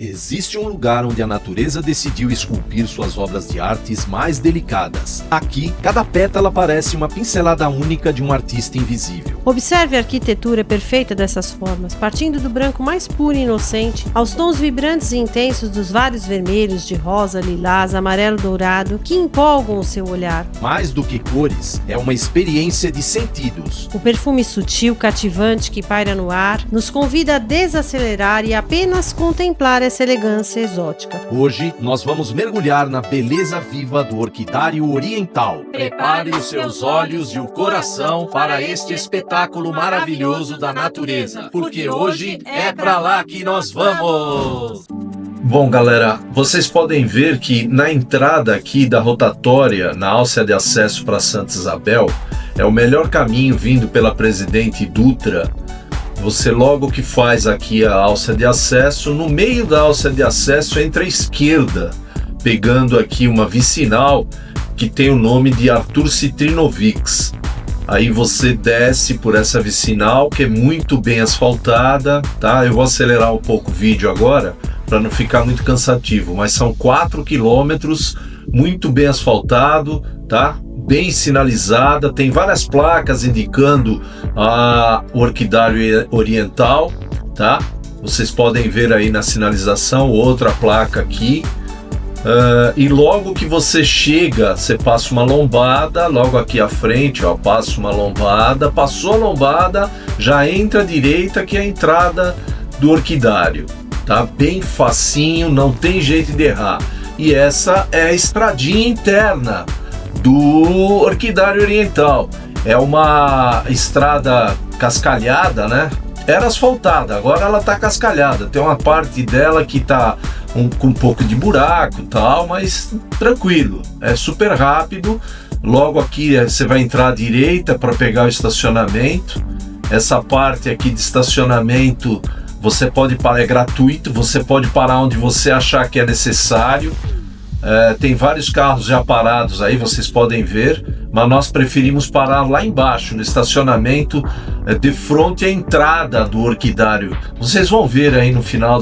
Existe um lugar onde a natureza decidiu esculpir suas obras de artes mais delicadas. Aqui, cada pétala parece uma pincelada única de um artista invisível. Observe a arquitetura perfeita dessas formas, partindo do branco mais puro e inocente, aos tons vibrantes e intensos dos vários vermelhos, de rosa, lilás, amarelo dourado, que empolgam o seu olhar. Mais do que cores, é uma experiência de sentidos. O perfume sutil, cativante que paira no ar, nos convida a desacelerar e apenas contemplar essa elegância exótica. Hoje, nós vamos mergulhar na beleza viva do orquidário oriental. Prepare os seus olhos e o coração para este espetáculo maravilhoso da natureza, porque hoje é pra lá que nós vamos! Bom, galera, vocês podem ver que na entrada aqui da rotatória, na alça de acesso para Santa Isabel, é o melhor caminho vindo pela Presidente Dutra. Você logo que faz aqui a alça de acesso, no meio da alça de acesso entra à esquerda, pegando aqui uma vicinal que tem o nome de Arthur Citrinovics. Aí você desce por essa vicinal que é muito bem asfaltada, tá? Eu vou acelerar um pouco o vídeo agora para não ficar muito cansativo, mas são 4 quilômetros, muito bem asfaltado, tá? Bem sinalizada, tem várias placas indicando o orquidário oriental, tá? Vocês podem ver aí na sinalização outra placa aqui. E logo que você chega, você passa uma lombada, logo aqui à frente, ó, passa uma lombada, passou a lombada, já entra à direita, que é a entrada do orquidário, tá? Bem facinho, não tem jeito de errar. E essa é a estradinha interna do orquidário oriental. É uma estrada cascalhada, né? Era asfaltada, agora ela tá cascalhada. Tem uma parte dela que tá com um pouco de buraco e tal, mas tranquilo, é super rápido. Logo aqui você vai entrar à direita para pegar o estacionamento. Essa parte aqui de estacionamento você pode parar, é gratuito, você pode parar onde você achar que é necessário. Tem vários carros já parados aí, vocês podem ver, mas nós preferimos parar lá embaixo, no estacionamento, de frente à entrada do orquidário. Vocês vão ver aí no final,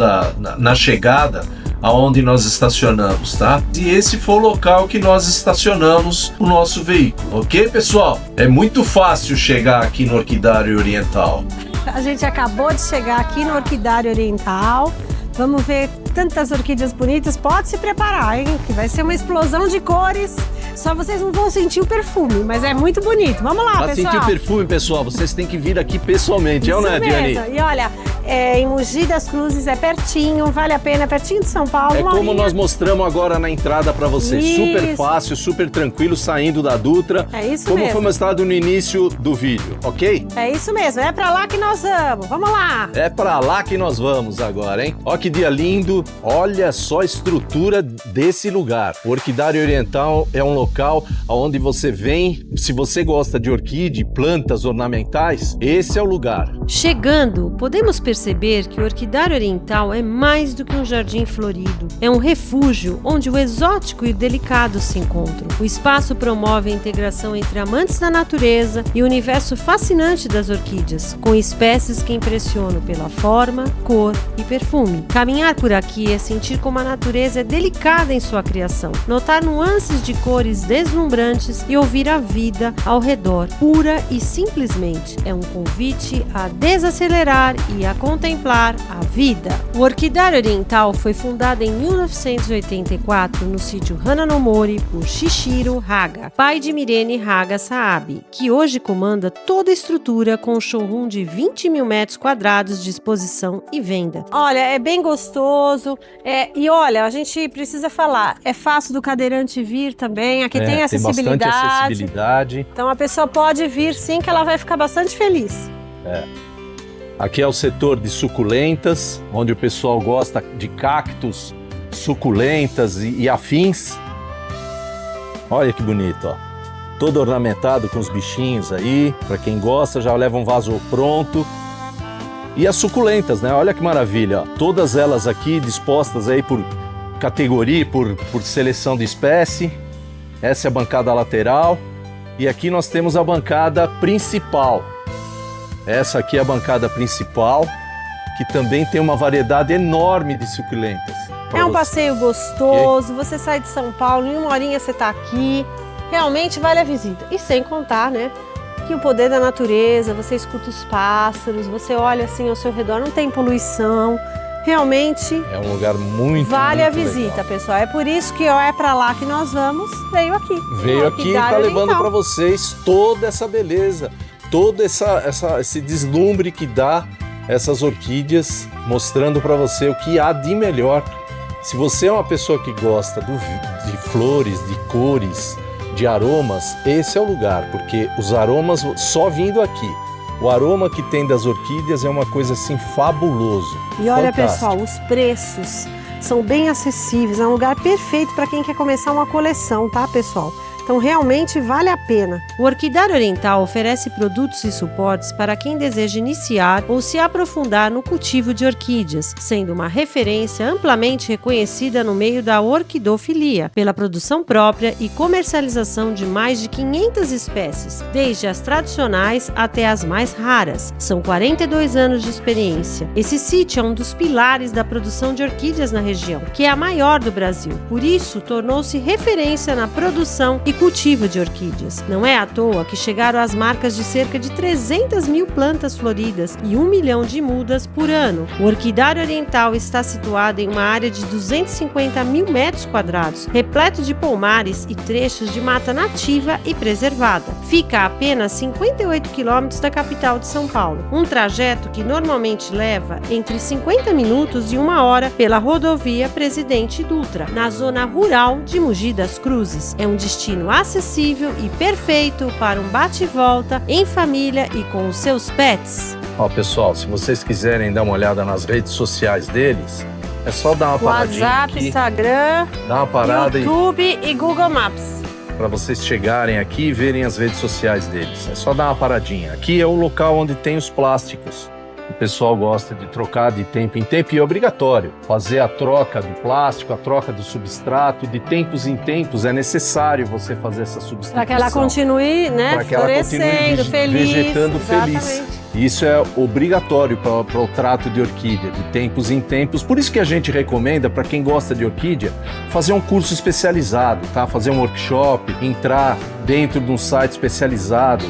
na chegada, aonde nós estacionamos, tá? E esse foi o local que nós estacionamos o nosso veículo, ok, pessoal? É muito fácil chegar aqui no orquidário oriental. A gente acabou de chegar aqui no orquidário oriental. Vamos ver tantas orquídeas bonitas. Pode se preparar, hein? Que vai ser uma explosão de cores. Só vocês não vão sentir o perfume, mas é muito bonito. Vamos lá, pra pessoal. Pra sentir o perfume, pessoal, vocês têm que vir aqui pessoalmente, não é, Diane? E olha, em Mogi das Cruzes é pertinho, vale a pena, é pertinho de São Paulo. É como nós mostramos agora na entrada pra vocês. Isso. Super fácil, super tranquilo, saindo da Dutra. É isso como mesmo. foi mostrado no início do vídeo, ok? É isso mesmo, é pra lá que nós vamos. Vamos lá. É pra lá que nós vamos agora, hein? Ó que dia lindo, olha só a estrutura desse lugar. O Orquidário Oriental é um local onde você vem, se você gosta de orquídea, plantas ornamentais, esse é o lugar. Chegando, podemos perceber que o Orquidário Oriental é mais do que um jardim florido. É um refúgio onde o exótico e o delicado se encontram. O espaço promove a integração entre amantes da natureza e o universo fascinante das orquídeas, com espécies que impressionam pela forma, cor e perfume. Caminhar por aqui é sentir como a natureza é delicada em sua criação, notar nuances de cores deslumbrantes e ouvir a vida ao redor, pura e simplesmente. É um convite a desacelerar e a contemplar a vida. O Orquidário Oriental foi fundado em 1984 no sítio Hananomori por Shishiro Haga, pai de Mirene Haga Saabe, que hoje comanda toda a estrutura com um showroom de 20 mil metros quadrados de exposição e venda. Olha, é bem gostoso. E olha, a gente precisa falar, é fácil do cadeirante vir também, aqui tem acessibilidade. Tem bastante acessibilidade. Então a pessoa pode vir sim, que ela vai ficar bastante feliz. Aqui é o setor de suculentas, onde o pessoal gosta de cactos, suculentas e afins. Olha que bonito, ó. Todo ornamentado com os bichinhos aí. Para quem gosta, já leva um vaso pronto. E as suculentas, né? Olha que maravilha, ó. Todas elas aqui dispostas aí por categoria, por seleção de espécie. Essa é a bancada lateral. E aqui nós temos a bancada principal. Essa aqui é a bancada principal, que também tem uma variedade enorme de suculentas. É um passeio gostoso, você sai de São Paulo, em uma horinha você está aqui, realmente vale a visita. E sem contar, né, que o poder da natureza, você escuta os pássaros, você olha assim ao seu redor, não tem poluição, realmente É um lugar muito vale muito a visita, legal. pessoal. É por isso que é para lá que nós vamos, veio aqui. Veio aqui e está levando para vocês toda essa beleza, todo esse deslumbre que dá essas orquídeas, mostrando para você o que há de melhor. Se você é uma pessoa que gosta de flores, de cores, de aromas, esse é o lugar, porque os aromas só vindo aqui. O aroma que tem das orquídeas é uma coisa assim fabuloso. E olha, fantástico. pessoal, os preços são bem acessíveis, é um lugar perfeito para quem quer começar uma coleção, tá, pessoal? Então realmente vale a pena. O Orquidário Oriental oferece produtos e suportes para quem deseja iniciar ou se aprofundar no cultivo de orquídeas, sendo uma referência amplamente reconhecida no meio da orquidofilia, pela produção própria e comercialização de mais de 500 espécies, desde as tradicionais até as mais raras. São 42 anos de experiência. Esse sítio é um dos pilares da produção de orquídeas na região, que é a maior do Brasil. Por isso, tornou-se referência na produção e cultivo de orquídeas. Não é à toa que chegaram às marcas de cerca de 300 mil plantas floridas e 1 milhão de mudas por ano. O Orquidário Oriental está situado em uma área de 250 mil metros quadrados, repleto de pomares e trechos de mata nativa e preservada. Fica a apenas 58 quilômetros da capital de São Paulo, um trajeto que normalmente leva entre 50 minutos e 1 hora pela rodovia Presidente Dutra, na zona rural de Mogi das Cruzes. É um destino acessível e perfeito para um bate-volta em família e com os seus pets. Ó, pessoal, se vocês quiserem dar uma olhada nas redes sociais deles, é só dar uma paradinha WhatsApp, aqui, Instagram, dar uma parada YouTube e Google Maps. para vocês chegarem aqui e verem as redes sociais deles. É só dar uma paradinha. Aqui é o local onde tem os plásticos. O pessoal gosta de trocar de tempo em tempo e é obrigatório fazer a troca do plástico, a troca do substrato. De tempos em tempos é necessário você fazer essa substituição. Para que ela continue, né, Para que ela continue florescendo, feliz. vegetando feliz. Exatamente. Isso é obrigatório para o trato de orquídea, de tempos em tempos. Por isso que a gente recomenda, para quem gosta de orquídea, fazer um curso especializado, tá? Fazer um workshop, entrar dentro de um site especializado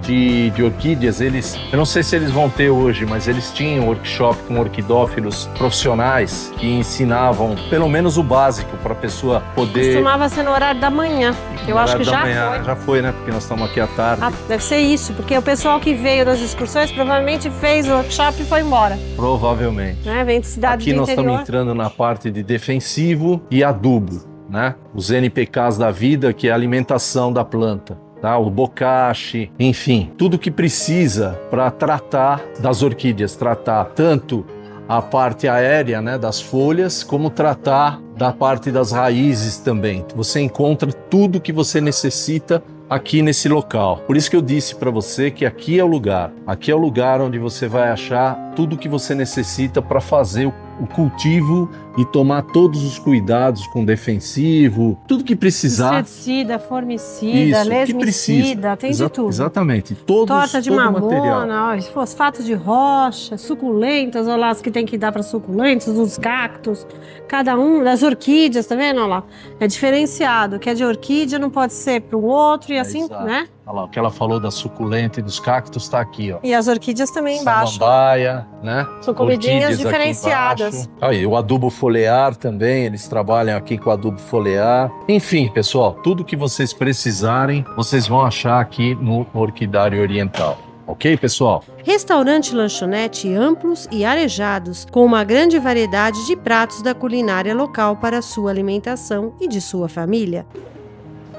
de orquídeas. Eu não sei se eles vão ter hoje, mas eles tinham workshop com orquidófilos profissionais que ensinavam pelo menos o básico para a pessoa poder... Costumava ser no horário da manhã. Eu acho que já foi. Já foi, né? Porque nós estamos aqui à tarde. Ah, deve ser isso, porque o pessoal que veio das excursões provavelmente fez o workshop e foi embora. Provavelmente. Né? Vem de cidades Aqui do nós interior. estamos entrando na parte de defensivo e adubo, né? Os NPKs da vida, que é a alimentação da planta, tá? O bocache, enfim, tudo que precisa para tratar das orquídeas, tratar tanto a parte aérea, né, das folhas, como tratar da parte das raízes também. Você encontra tudo que você necessita aqui nesse local. Por isso que eu disse para você que aqui é o lugar. Aqui é o lugar onde você vai achar tudo que você necessita para fazer o cultivo e tomar todos os cuidados com defensivo, tudo que precisar. Inseticida, formicida, Isso, que lesmicida, precisa. tem de tudo. Exatamente. Torta de todo o material. mamona, ó, fosfato de rocha, suculentas, olha lá as que tem que dar para suculentas, dos cactos, cada um, das orquídeas, tá vendo? Olha lá, é diferenciado, que é de orquídea não pode ser para o outro e assim, exato. né? Olha lá, o que ela falou da suculenta e dos cactos está aqui, ó. E as orquídeas também embaixo. Samambaia, né? São comidinhas Orquídeas aqui diferenciadas. embaixo. Aí, o adubo foliar também, eles trabalham aqui com adubo foliar. Enfim, pessoal, tudo que vocês precisarem, vocês vão achar aqui no Orquidário Oriental. Ok, pessoal? Restaurante e lanchonete amplos e arejados, com uma grande variedade de pratos da culinária local para a sua alimentação e de sua família.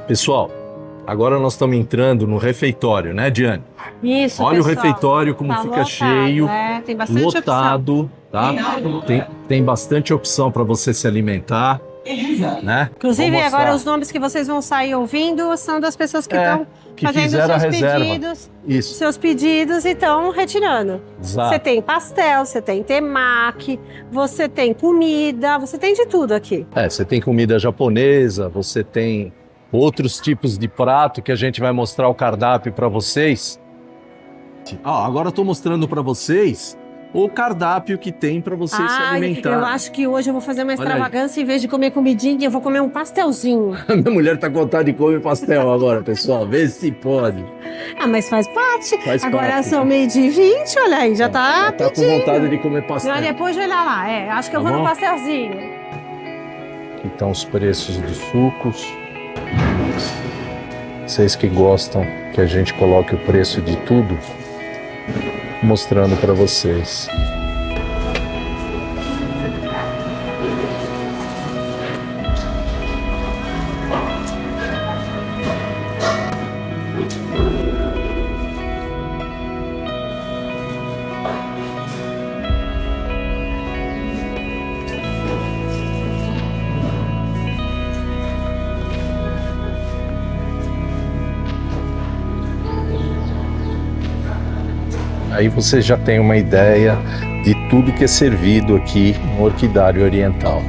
Pessoal, agora nós estamos entrando no refeitório, né, Diane? Isso, Olha pessoal. o refeitório como Tá fica lotado, cheio, né? Tem bastante opção. lotado, tá? Tem bastante opção para você se alimentar, né? Inclusive, Vou mostrar. agora os nomes que vocês vão sair ouvindo são das pessoas que estão que fazendo fizeram a seus reserva. pedidos, Isso, seus pedidos e estão retirando. exato. Você tem pastel, você tem temaki, você tem comida, você tem de tudo aqui. Você tem comida japonesa, você tem outros tipos de prato que a gente vai mostrar o cardápio para vocês. Agora eu estou mostrando para vocês o cardápio que tem para você se alimentar. Eu acho que hoje eu vou fazer uma Olha extravagância. Em vez de comer comidinha, eu vou comer um pastelzinho. Minha mulher tá com vontade de comer pastel agora, pessoal. Vê se pode. Mas faz parte. Faz Agora parte. são 12h20, olha aí, já tá com pedindo. vontade de comer pastel. Mas depois vai lá. Acho que eu Tá vou bom? no pastelzinho. Aqui estão os preços dos sucos. Vocês que gostam que a gente coloque o preço de tudo, mostrando para vocês. Aí você já tem uma ideia de tudo que é servido aqui no Orquidário Oriental.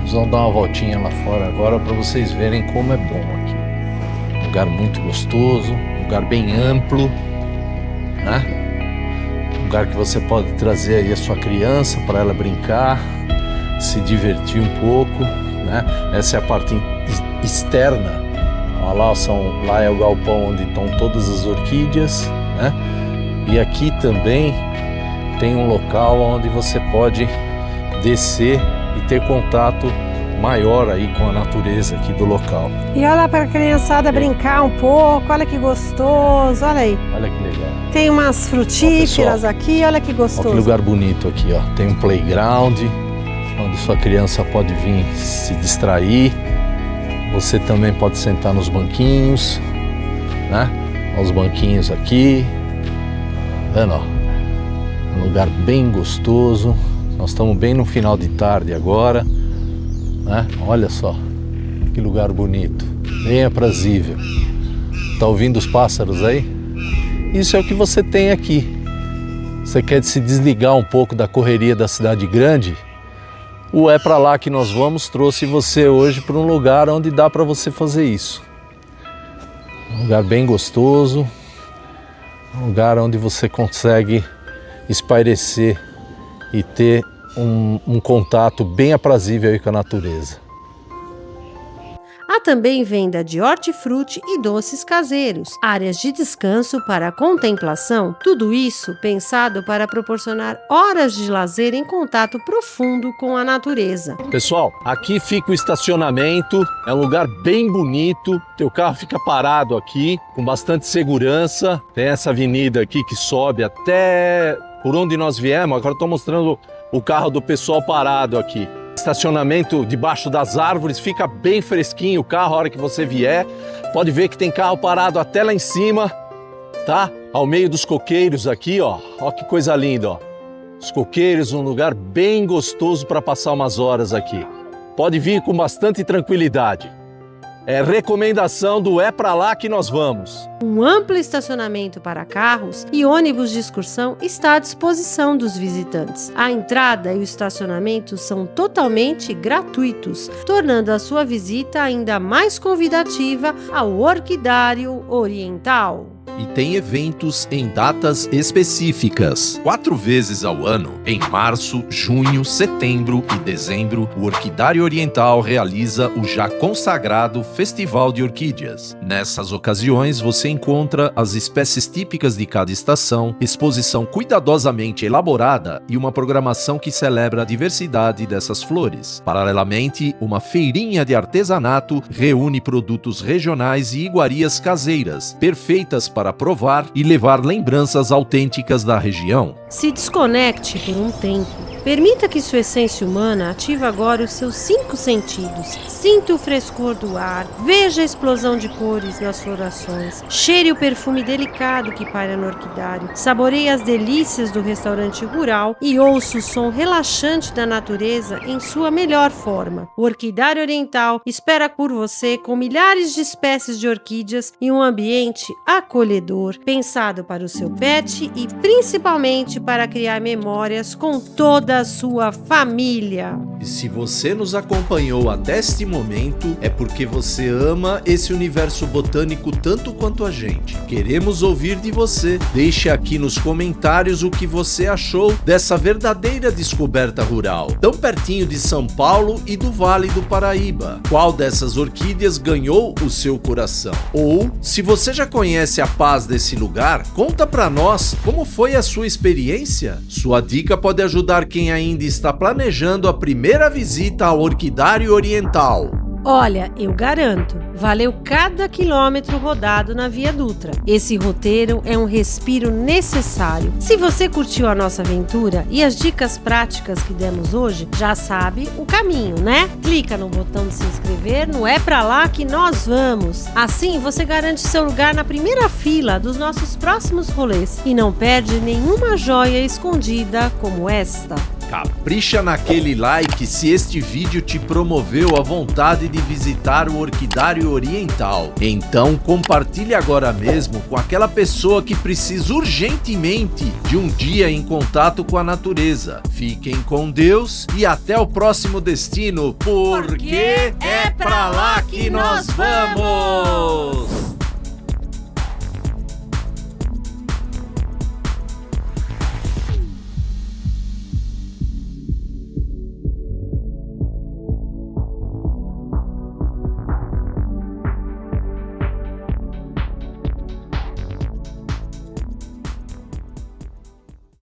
Vamos dar uma voltinha lá fora agora para vocês verem como é bom aqui. Um lugar muito gostoso, um lugar bem amplo, né? Um lugar que você pode trazer aí a sua criança para ela brincar, se divertir um pouco, né? Essa é a parte externa. Lá é o galpão onde estão todas as orquídeas, né? E aqui também tem um local onde você pode descer e ter contato maior aí com a natureza aqui do local. E olha para a criançada brincar um pouco, olha que gostoso, olha aí. Olha que legal. Tem umas frutíferas aqui, olha que gostoso. Olha que lugar bonito aqui, ó. Tem um playground onde sua criança pode vir se distrair. Você também pode sentar nos banquinhos, né? Olha os banquinhos aqui. Tá vendo, ó? Um lugar bem gostoso. Nós estamos bem no final de tarde agora, né? Olha só, que lugar bonito, bem aprazível. Tá ouvindo os pássaros aí? Isso é o que você tem aqui. Você quer se desligar um pouco da correria da cidade grande? O É Pra Lá Que Nós Vamos trouxe você hoje para um lugar onde dá para você fazer isso. Um lugar bem gostoso, um lugar onde você consegue espairecer e ter um contato bem aprazível aí com a natureza. Há também venda de hortifruti e doces caseiros, áreas de descanso para a contemplação, tudo isso pensado para proporcionar horas de lazer em contato profundo com a natureza. Pessoal, aqui fica o estacionamento, é um lugar bem bonito, teu carro fica parado aqui, com bastante segurança, tem essa avenida aqui que sobe até por onde nós viemos, agora estou mostrando o carro do pessoal parado aqui. Estacionamento debaixo das árvores, fica bem fresquinho o carro a hora que você vier. Pode ver que tem carro parado até lá em cima, tá? Ao meio dos coqueiros aqui, ó. Ó que coisa linda, ó. Os coqueiros, um lugar bem gostoso para passar umas horas aqui. Pode vir com bastante tranquilidade. É recomendação do É Pra Lá Que Nós Vamos. Um amplo estacionamento para carros e ônibus de excursão está à disposição dos visitantes. A entrada e o estacionamento são totalmente gratuitos, tornando a sua visita ainda mais convidativa ao Orquidário Oriental. E tem eventos em datas específicas. 4 vezes ao ano, em março, junho, setembro e dezembro, o Orquidário Oriental realiza o já consagrado Festival de Orquídeas. Nessas ocasiões, você encontra as espécies típicas de cada estação, exposição cuidadosamente elaborada e uma programação que celebra a diversidade dessas flores. Paralelamente, uma feirinha de artesanato reúne produtos regionais e iguarias caseiras, perfeitas para provar e levar lembranças autênticas da região. Se desconecte por um tempo. Permita que sua essência humana ative agora os seus 5 sentidos. Sinta o frescor do ar, veja a explosão de cores nas florações, cheire o perfume delicado que paira no orquidário, saboreie as delícias do restaurante rural e ouça o som relaxante da natureza em sua melhor forma. O Orquidário Oriental espera por você com milhares de espécies de orquídeas e um ambiente acolhedor, pensado para o seu pet e principalmente para criar memórias com toda a sua família. E se você nos acompanhou até este momento, é porque você ama esse universo botânico tanto quanto a gente. Queremos ouvir de você. Deixe aqui nos comentários o que você achou dessa verdadeira descoberta rural, tão pertinho de São Paulo e do Vale do Paraíba. Qual dessas orquídeas ganhou o seu coração? Ou, se você já conhece a paz desse lugar, conta pra nós como foi a sua experiência. Sua dica pode ajudar quem ainda está planejando a primeira visita ao Orquidário Oriental. Olha, eu garanto, valeu cada quilômetro rodado na Via Dutra. Esse roteiro é um respiro necessário. Se você curtiu a nossa aventura e as dicas práticas que demos hoje, já sabe o caminho, né? Clica no botão de se inscrever no É Pra Lá Que Nós Vamos. Assim você garante seu lugar na primeira fila dos nossos próximos rolês e não perde nenhuma joia escondida como esta. Capricha naquele like se este vídeo te promoveu a vontade de visitar o Orquidário Oriental. Então compartilhe agora mesmo com aquela pessoa que precisa urgentemente de um dia em contato com a natureza. Fiquem com Deus e até o próximo destino, porque é pra lá que nós vamos!